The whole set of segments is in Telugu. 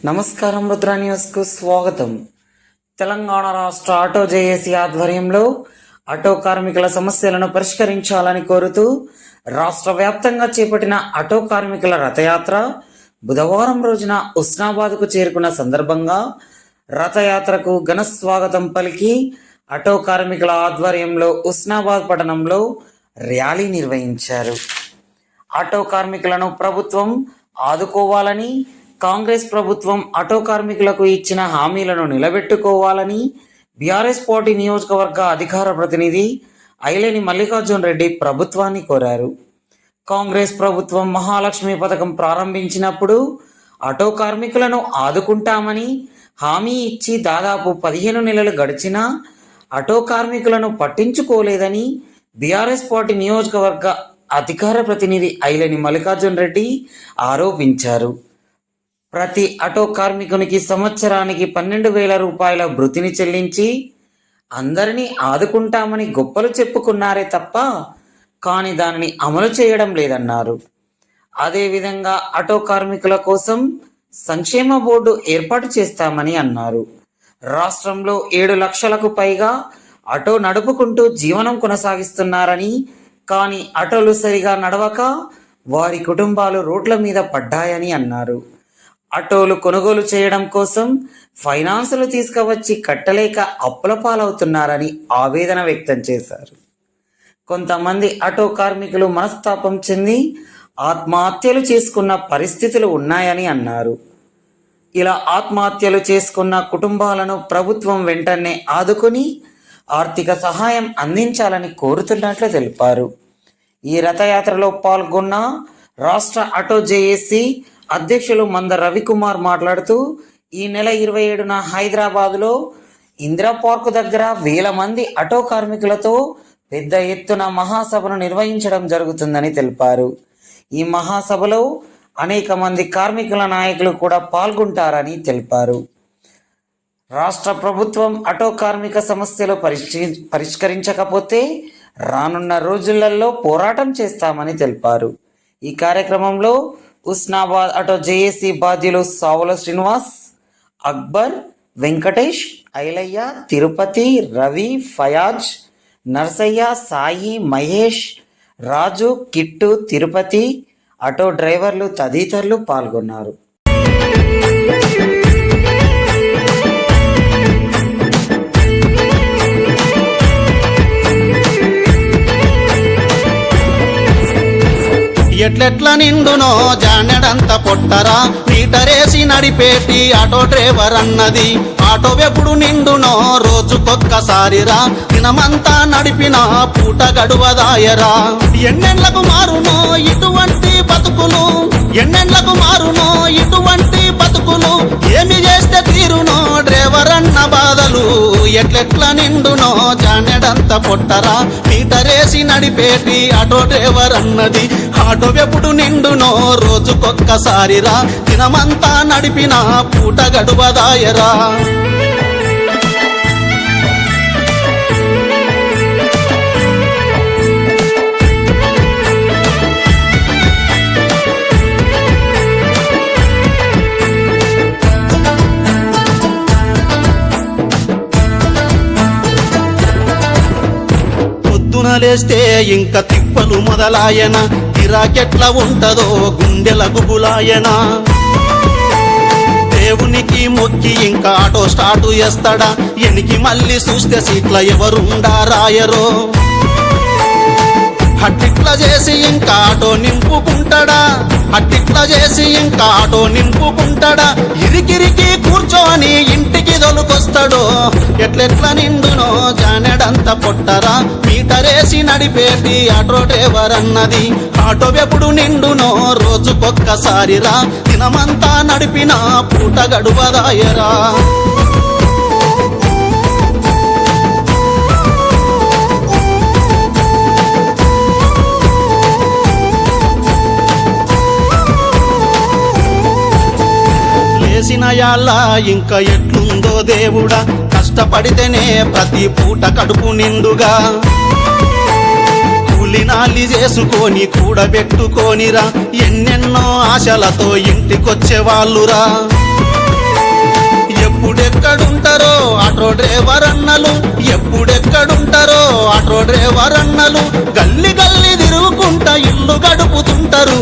నమస్కారం, రుద్ర న్యూస్కు స్వాగతం. తెలంగాణ రాష్ట్ర ఆటో జేఏసీ ఆధ్వర్యంలో ఆటో కార్మికుల సమస్యలను పరిష్కరించాలని కోరుతూ రాష్ట్ర వ్యాప్తంగా చేపట్టిన ఆటో కార్మికుల రథయాత్ర బుధవారం రోజున హుస్నాబాద్కు చేరుకున్న సందర్భంగా రథయాత్రకు ఘన స్వాగతం పలికి ఆటో కార్మికుల ఆధ్వర్యంలో హుస్నాబాద్ పట్టణంలో ర్యాలీ నిర్వహించారు. ఆటో కార్మికులను ప్రభుత్వం ఆదుకోవాలని, కాంగ్రెస్ ప్రభుత్వం ఆటో కార్మికులకు ఇచ్చిన హామీలను నిలబెట్టుకోవాలని బీఆర్ఎస్ పార్టీ నియోజకవర్గ అధికార ప్రతినిధి ఐలేని మల్లికార్జున్ రెడ్డి ప్రభుత్వాన్ని కోరారు. కాంగ్రెస్ ప్రభుత్వం మహాలక్ష్మి పథకం ప్రారంభించినప్పుడు ఆటో కార్మికులను ఆదుకుంటామని హామీ ఇచ్చి దాదాపు 15 నెలలు గడిచినా ఆటో కార్మికులను పట్టించుకోలేదని బీఆర్ఎస్ పార్టీ నియోజకవర్గ అధికార ప్రతినిధి ఐలేని మల్లికార్జున్ రెడ్డి ఆరోపించారు. ప్రతి ఆటో కార్మికునికి సంవత్సరానికి 12,000 రూపాయల భృతిని చెల్లించి అందరినీ ఆదుకుంటామని గొప్పలు చెప్పుకున్నారే తప్ప కానీ దానిని అమలు చేయడం లేదన్నారు. అదేవిధంగా ఆటో కార్మికుల కోసం సంక్షేమ బోర్డు ఏర్పాటు చేస్తామని అన్నారు. రాష్ట్రంలో 7 లక్షలకు పైగా ఆటో నడుపుకుంటూ జీవనం కొనసాగిస్తున్నారని, కానీ ఆటోలు సరిగా నడవక వారి కుటుంబాలు రోడ్ల మీద పడ్డాయని అన్నారు. ఆటోలు కొనుగోలు చేయడం కోసం ఫైనాన్సులు తీసుకువచ్చి కట్టలేక అప్పుల పాలవుతున్నారని ఆవేదన వ్యక్తం చేశారు. కొంతమంది ఆటో కార్మికులు మనస్తాపం చెంది ఆత్మహత్యలు చేసుకున్న పరిస్థితులు ఉన్నాయని అన్నారు. ఇలా ఆత్మహత్యలు చేసుకున్న కుటుంబాలను ప్రభుత్వం వెంటనే ఆదుకొని ఆర్థిక సహాయం అందించాలని కోరుతున్నట్లు తెలిపారు. ఈ రథయాత్రలో పాల్గొన్న రాష్ట్ర ఆటో జేఏసీ అధ్యక్షులు మంద రవికుమార్ మాట్లాడుతూ, ఈ నెల 27న హైదరాబాదులో ఇందిరా పార్కు దగ్గర 1000 మంది ఆటో కార్మికులతో పెద్ద ఎత్తున మహాసభను నిర్వహించడం జరుగుతుందని తెలిపారు. ఈ మహాసభలో అనేక మంది కార్మికుల నాయకులు కూడా పాల్గొంటారని తెలిపారు. రాష్ట్ర ప్రభుత్వం ఆటో కార్మిక సమస్యలు పరిష్కరించకపోతే రానున్న రోజులలో పోరాటం చేస్తామని తెలిపారు. ఈ కార్యక్రమంలో హుస్నాబాద్ ఆటో జేఏసీ బాధ్యులు సావుల శ్రీనివాస్, అక్బర్, వెంకటేష్, ఐలయ్య, తిరుపతి, రవి, ఫయాజ్, నర్సయ్య, సాయి, మహేష్, రాజు, కిట్టు, తిరుపతి, ఆటో డ్రైవర్లు తదితరులు పాల్గొన్నారు. ఎట్లెట్ల నిండునో జానెడంత పొట్టరా, మీటరేసి నడిపేటి ఆటో డ్రైవర్ అన్నది. ఆటో ఎప్పుడు నిండునో రోజుకొక్కసారిరా, దినమంతా నడిపిన పూట గడువదాయరా. ఎన్నెళ్లకు మారునో ఇటువంటి బతుకులు, ఎన్నెళ్లకు మారునో ఇటువంటి బతుకులు, ఏమి చేస్తే తీరునో డ్రైవర్ అన్న బాధలు. ఎట్లెట్ల నిండునో జానెడంత పొట్టరా, మీటరేసి నడిపేటి ఆటో డ్రైవర్ అన్నది. ఆటో ఎప్పుడు నిండునో రోజుకొక్కసారిరా, దినమంతా నడిపిన పూట గడువదాయరా. లేస్తే ఇంకా తిప్పలు మొదలాయన, గిరాకెట్ల ఉంటదో గుండెల గుబులాయన. దేవునికి మొక్కి ఇంకా ఆటో స్టార్ట్ చేస్తాడా, ఎనికి మళ్ళీ చూస్తే సీట్ల ఎవరుండారాయరో. అట్టిట్లా చేసి ఇంకా ఆటో నింపుకుంటాడా, అట్టిట్లా చేసి ఇంకా ఆటో నింపుకుంటాడా. ఇరికిరికి కూర్చొని ఇంటికి దొలుకొస్తాడో. ఎట్లెట్ల నిండునో జానెడంత పొట్టరా, మీటరేసి నడిపేటి ఆటో డ్రైవర్ అన్నది. ఆటో ఎప్పుడు నిండునో రోజుకొక్కసారిరా, దినమంతా నడిపిన పూట గడువదాయరా. చేసిన యాళ్ళ ఇంకా ఎట్లుందో దేవుడా, కష్టపడితేనే ప్రతి పూట కడుపు నిండుగా. కూలినాలి చేసుకొని కూడబెట్టుకోనిరా, ఎన్నెన్నో ఆశలతో ఇంటికొచ్చే వాళ్ళురా. ఎప్పుడెక్కడుంటారో ఆటో డ్రైవర్ అన్నలు, ఎప్పుడెక్కడుంటారో ఆటో డ్రైవర్ అన్నలు, గల్లి గల్లి తిరుగుకుంటా ఇల్లు గడుపుతుంటారు.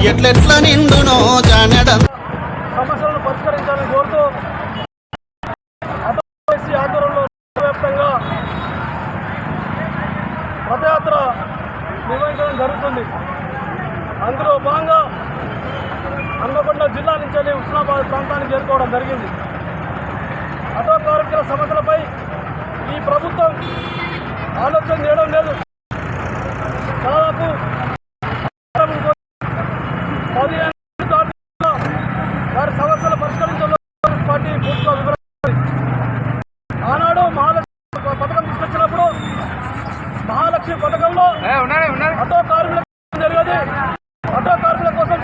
ఎట్లెట్ల నిండునో జానెడ సమస్యలను పరిష్కరించాలని కోరుతూ ఆటోసీ ఆధ్వర్యంలో వ్యాప్తంగా రథయాత్ర నిర్వహించడం జరుగుతుంది. అందులో భాగంగా హన్మకొండ జిల్లా నుంచి వెళ్ళి హుస్నాబాద్ ప్రాంతానికి చేరుకోవడం జరిగింది. ఆటో కార్మికుల సమస్యలపై ఈ ప్రభుత్వం ఆలోచన చేయడం లేదు. దాదాపు 15 వారి సమస్యలు పరిష్కరించడంలో పార్టీ పూర్తిగా వివరించింది. ఆనాడు మహాలక్ష్మి పథకం తీసుకొచ్చినప్పుడు మహాలక్ష్మి పథకంలో ఆటో కార్మికులకు జరిగేది. ఆటో కార్మికుల కోసం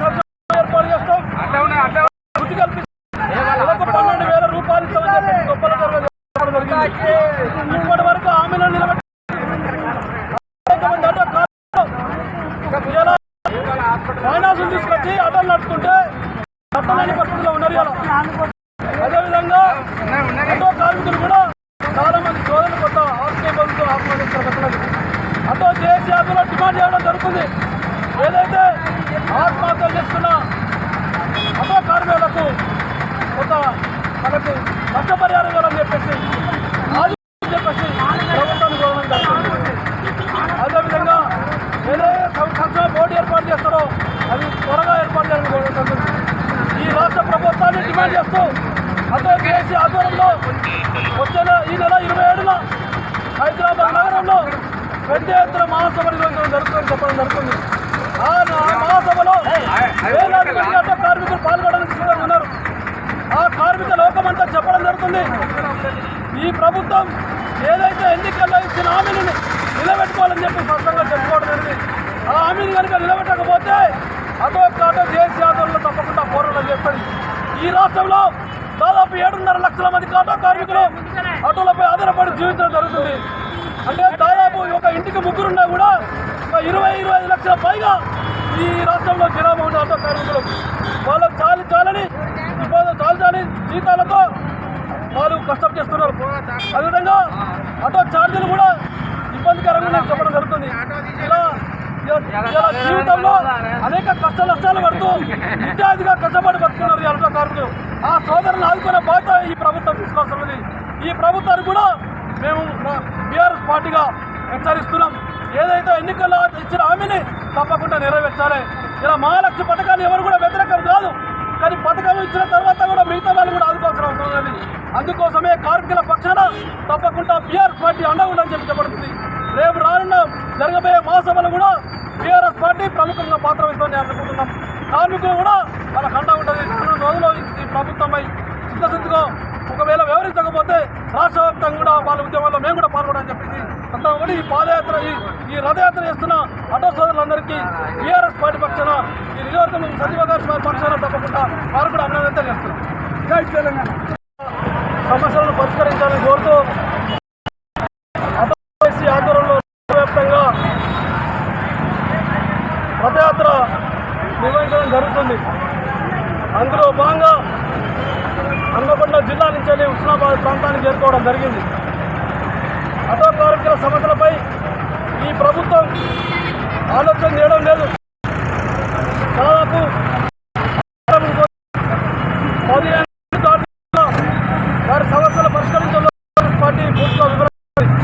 ఏర్పాటు చేస్తాం, వృత్తి కల్పిస్తాం, 12,000 రూపాయలు ఇస్తామని చెప్పి గొప్పల చెప్పడం జరిగింది. ఇప్పటి వరకు హామీలను నిలబెట్టి ఆటో కార్మికులు ఫైనాన్స్ తీసుకొచ్చి ఆటోలు నడుచుకుంటే నట్టలేని పరిస్థితిలో ఉన్నారు. అదేవిధంగా ఆటో కార్మికులు కూడా చాలా మంది సోదరులు కొత్త ఆర్టీఐ బంధుతో ఆత్మహత్య ఆటో జేఏసీ ఆధ్వర్యంలో డిమాండ్ చేయడం జరుగుతుంది. ఏదైతే ఆత్మహత్యలు చేస్తున్న ఆటో కార్మికులకు కొంత మనకు నష్టపరిహారం ఇవ్వాలని చెప్పేసి ప్రభుత్వాన్ని కోరడం జరుగుతుంది. అదేవిధంగా ఏదైతే సంక్షేమ బోర్డు ఏర్పాటు చేస్తారో అది త్వరగా ఏర్పాటు చేయాలని కోరడం జరుగుతుంది. ఈ రాష్ట్ర ప్రభుత్వాన్ని డిమాండ్ చేస్తూ ఆటో జేఏసీ ఆధ్వర్యంలో వచ్చే ఈ నెల 27న హైదరాబాద్ నగరంలో పెద్ద ఎత్తున మహాసభ నిర్వహించడం జరుగుతుందని చెప్పడం జరుగుతుంది. ఆ మహాసభలో వేలాది మంది ఆటో కార్మికులు పాల్గొనడానికి సిద్ధంగా ఉన్నారు. ఆ కార్మిక లోకమంతా చెప్పడం జరుగుతుంది, ఈ ప్రభుత్వం ఏదైతే ఎన్నికల్లో ఇచ్చిన హామీని నిలబెట్టుకోవాలని చెప్పి స్పష్టంగా చెప్పుకోవడం జరిగింది. ఆ హామీని కనుక నిలబెట్టకపోతే ఆటో జేఏసీ ఆధ్వర్యంలో తప్పకుండా పోరాటం చేస్తుంది. ఈ రాష్ట్రంలో దాదాపు 7.5 లక్షల మంది ఆటో కార్మికులు ఆటోలపై ఆధారపడి జీవించడం జరుగుతుంది. అంటే దాదాపు ఒక ఇంటికి ముగ్గురున్నా కూడా 20-25 లక్షల పైగా ఈ రాష్ట్రంలో జనాభా ఉన్న ఆటో కార్మికులు. వాళ్ళకు చాలని జీతాలతో వాళ్ళు కష్టం చేస్తున్నారు. అదేవిధంగా ఆటో ఛార్జీలు కూడా ఇబ్బందికరంగా చెప్పడం జరుగుతుంది. ఇలా జీవితంలో అనేక కష్ట నష్టాలు పడుతూ విద్యార్థిగా కష్టపడి బతుకున్నారు ఈ ఆటో కార్మికులు. ఆ సోదరులను ఆదుకునే బాధ్యత ఈ ప్రభుత్వం తీసుకోవాల్సింది. ఈ ప్రభుత్వానికి కూడా మేము బీఆర్ఎస్ పార్టీగా హెచ్చరిస్తున్నాం. ఏదైతే ఎన్నికల్లో ఇచ్చిన హామీని తప్పకుండా నెరవేర్చాలి. ఇలా మహాలక్ష్మి పథకాన్ని ఎవరు కూడా వ్యతిరేకం కాదు, కానీ పథకం ఇచ్చిన తర్వాత కూడా మిగతా వాళ్ళు కూడా ఆదుకోవాల్సిన అవసరం ఉంది. అందుకోసమే కార్మికుల పక్షాన తప్పకుండా బీఆర్ఎస్ పార్టీ అండగా ఉందని చెప్పబడుతుంది. రేపు రానున్న జరగబోయే మహాసభలు కూడా బీఆర్ఎస్ పార్టీ ప్రముఖంగా పాత్ర వహిస్తుందని అనుకుంటున్నాం. కార్మికులు కూడా వాళ్ళకి అండగా ఉంటుంది. 2 రోజుల్లో ఈ ప్రభుత్వంపై చిత్తశుద్ధిగా ఒకవేళ వివరించకపోతే రాష్ట్ర వ్యాప్తంగా కూడా వాళ్ళ ఉద్యమంలో మేము కూడా పాల్గొనని చెప్పేసి అంతకుముందు ఈ పాదయాత్ర ఈ రథయాత్ర చేస్తున్న ఆటో సోదరులందరికీ బీఆర్ఎస్ పార్టీ పక్షాన ఈ నియోజకవర్గం సజీవ గారి పక్షాన తప్పకుండా వారు కూడా అభినందన తెలియజేస్తున్నారు. జై తెలంగాణ. సమస్యలను పరిష్కరించాలని కోరుతూ ఆటోసీ ఆధ్వర్యంలో వ్యాప్తంగా రథయాత్ర నిర్వహించడం జరుగుతుంది. అందులో భాగంగా హన్మకొండ జిల్లా నుంచి వెళ్ళి హుస్నాబాద్ ప్రాంతానికి చేరుకోవడం జరిగింది. ఆటో కార్మికుల సమస్యలపై ఈ ప్రభుత్వం ఆలోచన చేయడం లేదు. దాదాపు 15 వారి సమస్యలు పరిష్కరించడంలో పార్టీ పూర్తిగా వివరించింది.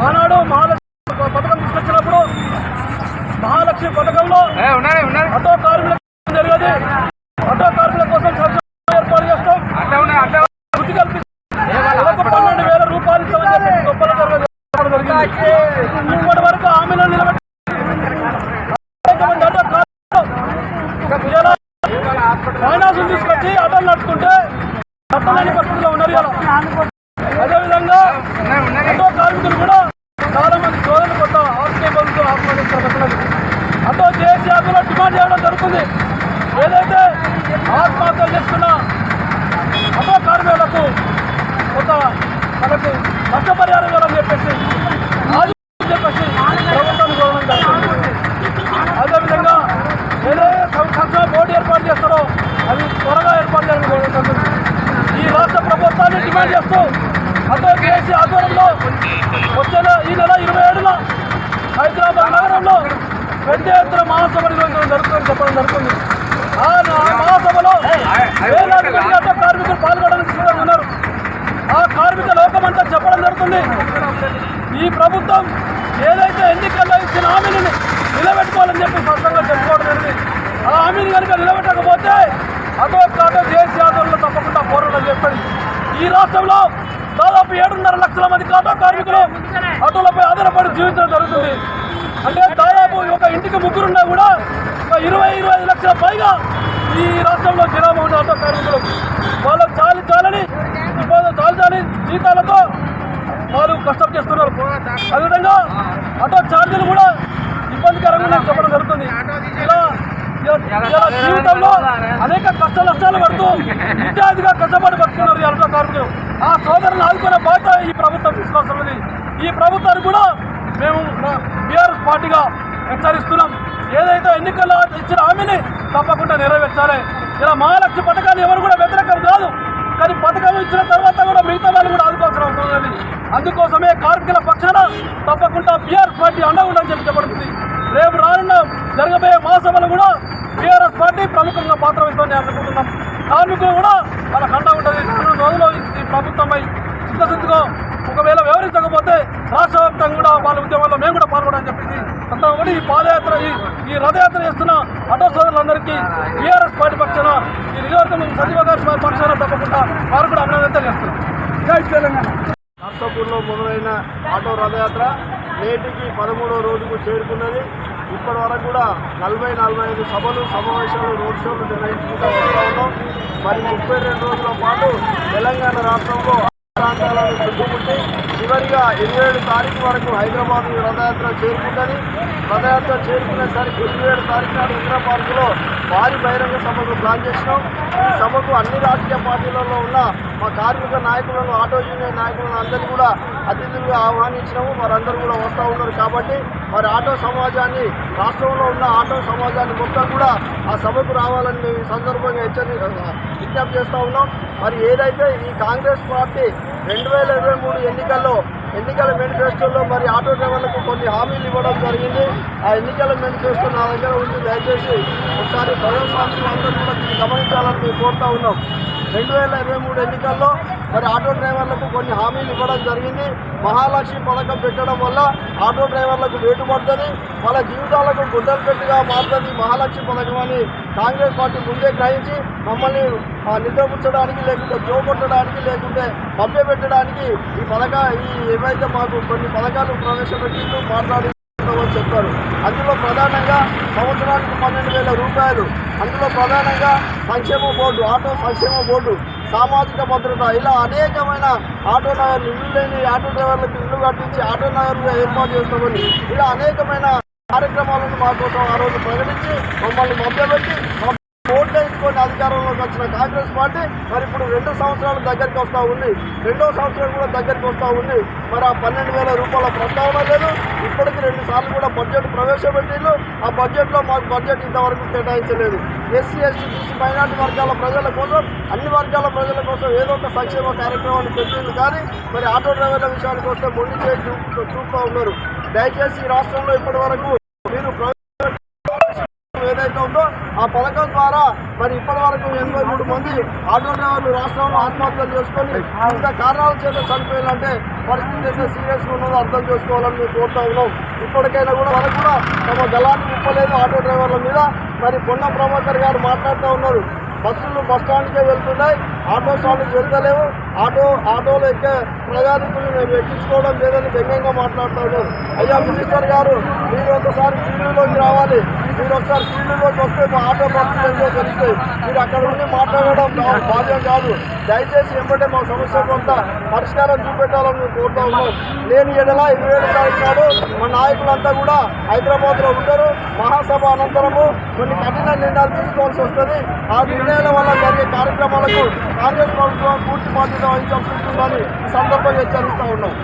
ఆనాడు మహాలక్ష్మి పథకం తీసుకొచ్చినప్పుడు మహాలక్ష్మి పథకంలో ఆటో కార్మికులకు జరిగేది. ఆటో కార్మికుల కోసం ఏర్పాటు చేస్తాం, వృత్తి కల్పిస్తాం, 12,000 రూపాయలు ఇస్తామని చెప్పి గొప్పల చెప్పడం జరిగింది. ఇప్పటి వరకు హామీలను నిలబెట్టి ఫైనాన్స్ తీసుకొచ్చి ఆటోలు నడుచుకుంటే నట్టలేని పరిస్థితిలో ఉన్నారు. అదేవిధంగా ఆటో కార్మికులు కూడా చాలా మంది సోదరులు కొత్త ఆర్టీఐ బంధుతో ఆత్మహత్య ఆటో జేఏసీ ఆధ్వర్యంలో డిమాండ్ చేయడం జరుగుతుంది. ఏదైతే ఆత్మహత్యలు చేస్తున్న ఆటో కార్మికులకు కొంత మనకు నష్టపరిహారం ఇవ్వాలని చెప్పేసి ప్రభుత్వాన్ని కోరడం జరుగుతుంది. అదేవిధంగా ఏదైతే సంక్షేమ బోర్డు ఏర్పాటు చేస్తారో అది త్వరగా ఏర్పాటు చేయాలని కోరడం జరుగుతుంది. ఈ రాష్ట్ర ప్రభుత్వాన్ని సభలో వేలాది మంది ఆటో కార్మికులు పాల్గొనడానికి సిద్ధంగా ఉన్నారు. ఆ కార్మిక లోకమంతా చెప్పడం జరుగుతుంది, ఈ ప్రభుత్వం ఏదైతే ఎన్నికల్లో ఇచ్చిన హామీని నిలబెట్టుకోవాలని చెప్పి స్పష్టంగా చెప్పుకోవడం జరిగింది. ఆ హామీని కనుక నిలబెట్టకపోతే ఆటో జేఏసీ ఆధ్వర్యంలో తప్పకుండా పోరాటం చెప్పండి. ఈ రాష్ట్రంలో దాదాపు 7.5 లక్షల మంది ఆటో కార్మికులు ఆటోలపై ఆధారపడి జీవించడం జరుగుతుంది. అంటే దాదాపు ఒక ఇంటికి ముగ్గురున్నా కూడా 20-25 లక్షల పైగా ఈ రాష్ట్రంలో జనాభా ఉన్న ఆటో కార్మికులు. వాళ్ళకు చాలని జీతాలతో వాళ్ళు కష్టం చేస్తున్నారు. అదేవిధంగా ఆటో ఛార్జీలు కూడా ఇబ్బందికరంగా చెప్పడం జరుగుతుంది. ఇలా జీవితంలో అనేక కష్ట నష్టాలు పడుతూ విద్యార్థిగా కష్టపడి బతుకున్నారు ఈ ఆటో కార్మికులు. ఆ సోదరులను ఆదుకునే బాధ్యత ఈ ప్రభుత్వం తీసుకోవాల్సింది. ఈ ప్రభుత్వాన్ని కూడా మేము బీఆర్ఎస్ పార్టీగా హెచ్చరిస్తున్నాం. ఏదైతే ఎన్నికల్లో ఇచ్చిన హామీని తప్పకుండా నెరవేర్చాలి. ఇలా మహాలక్ష్మి పథకాన్ని ఎవరు కూడా వ్యతిరేకం కాదు, కానీ పథకం ఇచ్చిన తర్వాత కూడా మిగతా వాళ్ళు కూడా ఆదుకోవాల్సిన అవసరం ఉంది. అందుకోసమే కార్మికుల పక్షాన తప్పకుండా బీఆర్ఎస్ పార్టీ అండగుండని చెప్పబడుతుంది. రేపు రానున్న జరగబోయే మహాసభలు కూడా బీఆర్ఎస్ పార్టీ ప్రముఖంగా పాత్ర వహిస్తుందని అనుకుంటున్నాం. కార్మికులు కూడా వాళ్ళకి అండ ఉంటుంది. రానున్న రోజుల్లో ఈ ప్రభుత్వంపై చిత్తశుద్ధిగా ఒకవేళ వ్యవహరించకపోతే రాష్ట్ర వ్యాప్తంగా కూడా వాళ్ళ ఉద్యమాల్లో మేము కూడా పాల్గొనని చెప్పేసి ఒకటి ఈ పాదయాత్ర ఈ రథయాత్ర చేస్తున్న ఆటో సోదరులందరికీ బీఆర్ఎస్ పార్టీ పక్షాన ఈ నియోజకవర్గం సంజీవ గారి పక్షాన తప్పకుండా వారు కూడా అభినందన తెలియజేస్తున్నారు. జై తెలంగాణ. నర్సాపూర్లో మొదలైన ఆటో రథయాత్ర నేటికి 13వ రోజుకు చేరుకున్నది. ఇప్పటి వరకు కూడా 40-45 సభలు, సమావేశాలు, రోడ్ షోలు నిర్వహించుకుంటూ వస్తూ ఉన్నాం. మరి 32 రోజుల పాటు తెలంగాణ రాష్ట్రంలో ప్రాంతాలను చుట్టుముట్టి చివరిగా 27 తారీఖు వరకు హైదరాబాద్ రథయాత్ర చేరుకుంటుంది. రథయాత్ర చేరుకునేసరికి 27 తారీఖు నాడు ఇందిరా పార్కులో భారీ బహిరంగ సభకు ప్లాన్ చేసినాం. ఈ సభకు అన్ని రాజకీయ పార్టీలలో ఉన్న మా కార్మిక నాయకులను, ఆటో యూనియన్ నాయకులను అందరినీ కూడా అతిథులుగా ఆహ్వానించినాము. వారందరూ కూడా వస్తూ ఉన్నారు. కాబట్టి మరి ఆటో సమాజాన్ని, రాష్ట్రంలో ఉన్న ఆటో సమాజాన్ని మొత్తం కూడా ఆ సభకు రావాలని మేము ఈ సందర్భంగా విజ్ఞప్తి చేస్తూ ఉన్నాం. మరి ఏదైతే ఈ కాంగ్రెస్ పార్టీ 2023 ఎన్నికల మేనిఫెస్టోలో మరి ఆటో డ్రైవర్లకు కొన్ని హామీలు ఇవ్వడం జరిగింది. ఆ ఎన్నికల మేనిఫెస్టో నా దగ్గర ఉంది. దయచేసి ఒకసారి ప్రజాస్వామ్యం అందరూ కూడా గమనించాలని మేము కోరుతూ ఉన్నాం. 2023 ఎన్నికల్లో మరి ఆటో డ్రైవర్లకు కొన్ని హామీలు ఇవ్వడం జరిగింది. మహాలక్ష్మి పథకం పెట్టడం వల్ల ఆటో డ్రైవర్లకు వేటు పడుతుంది, వాళ్ళ జీవితాలకు గుడ్డలు పెట్టిగా మారుతుంది మహాలక్ష్మి పథకం అని కాంగ్రెస్ పార్టీ ముందే గ్రహించి మమ్మల్ని నిద్రపుచ్చడానికి, లేకుంటే జోకొట్టడానికి, లేకుంటే మభ్యపెట్టడానికి ఏవైతే మాకు కొన్ని పథకాలు ప్రవేశపెట్టింటూ మాట్లాడి చెప్పారు. అందులో ప్రధానంగా సంవత్సరానికి 12,000 రూపాయలు, అందులో ప్రధానంగా సంక్షేమ బోర్డు, ఆటో సంక్షేమ బోర్డు, సామాజిక భద్రత, ఇలా అనేకమైన ఆటో నగర్లు, ఇల్లు లేని ఆటో డ్రైవర్లకు ఇల్లు కట్టించి ఆటో నగర్లుగా ఏర్పాటు చేస్తామని ఇలా అనేకమైన కార్యక్రమాలను మా కోసం ఆ రోజు ప్రకటించి మమ్మల్ని మభ్యపెట్టి ఓట్లు వేసుకొని అధికారంలోకి వచ్చిన కాంగ్రెస్ పార్టీ మరి ఇప్పుడు 2 సంవత్సరాలు దగ్గరికి వస్తూ ఉంది. 2వ సంవత్సరం కూడా దగ్గరికి వస్తూ ఉంది. మరి ఆ 12,000 రూపాయల ప్రస్తావన లేదు. ఇప్పటికి 2 సార్లు కూడా బడ్జెట్ ప్రవేశపెట్టిళ్ళు. ఆ బడ్జెట్లో మాకు బడ్జెట్ ఇంతవరకు కేటాయించలేదు. ఎస్సీ, ఎస్టీ, బీసీ, మైనార్టీ వర్గాల ప్రజల కోసం, అన్ని వర్గాల ప్రజల కోసం ఏదో ఒక సంక్షేమ కార్యక్రమాన్ని పెట్టింది. కానీ మరి ఆటో డ్రైవర్ల విషయానికి వస్తే మొండి చేసి చూపుతూ ఉన్నారు. దయచేసి ఈ రాష్ట్రంలో ఇప్పటి వరకు మీరు ఏదైతే ఉందో ఆ పథకం ద్వారా మరి ఇప్పటి వరకు 83 మంది ఆటో డ్రైవర్లు రాష్ట్రంలో ఆత్మహత్యలు చేసుకొని వివిధ కారణాల చేత చనిపోయాలంటే పరిస్థితి అయితే సీరియస్గా ఉన్నదో అర్థం చేసుకోవాలని మేము కోరుతా ఉన్నాం. ఇప్పటికైనా కూడా వాళ్ళకు కూడా తమ గలాన్ని ముప్పలేదు ఆటో డ్రైవర్ల మీద. మరి పొన్న ప్రభాకర్ గారు మాట్లాడుతూ ఉన్నారు, బస్సులు బస్ స్టాండ్కే వెళ్తున్నాయి, ఆటో స్టాండ్కి వెళ్తలేవు, ఆటోలో ఎక్కే ప్రయాణికులు మేము ఎక్కించుకోవడం లేదని వ్యంగ్యంగా మాట్లాడుతూ ఉన్నారు. అయ్యా మినిస్టర్ గారు, మీరు ఒకసారి ఫీల్డ్లోకి రావాలి. మీరు ఒకసారి ఫీల్డ్లోకి వస్తే మా ఆటో పరిస్థితి తెలుస్తాయి. మీరు అక్కడ ఉండి మాట్లాడడం భావ్యం కాదు. దయచేసి ఎంబటే మా సమస్య కొంత పరిష్కారం చూపెట్టాలని మేము కోరుతా ఉన్నాం. లేని ఎడల 27 తారీఖు నాడు మా నాయకులంతా కూడా హైదరాబాద్లో ఉంటారు. మహాసభ అనంతరము కొన్ని కఠిన నిర్ణయాలు తీసుకోవాల్సి వస్తుంది. ఆ నిర్ణయాల వల్ల జరిగే కార్యక్రమాలకు కాంగ్రెస్ ప్రభుత్వం పూర్తి బాధ్యత వహించాల్సి ఉంటుందని ఈ సందర్భంగా హెచ్చరిస్తూ ఉన్నాం.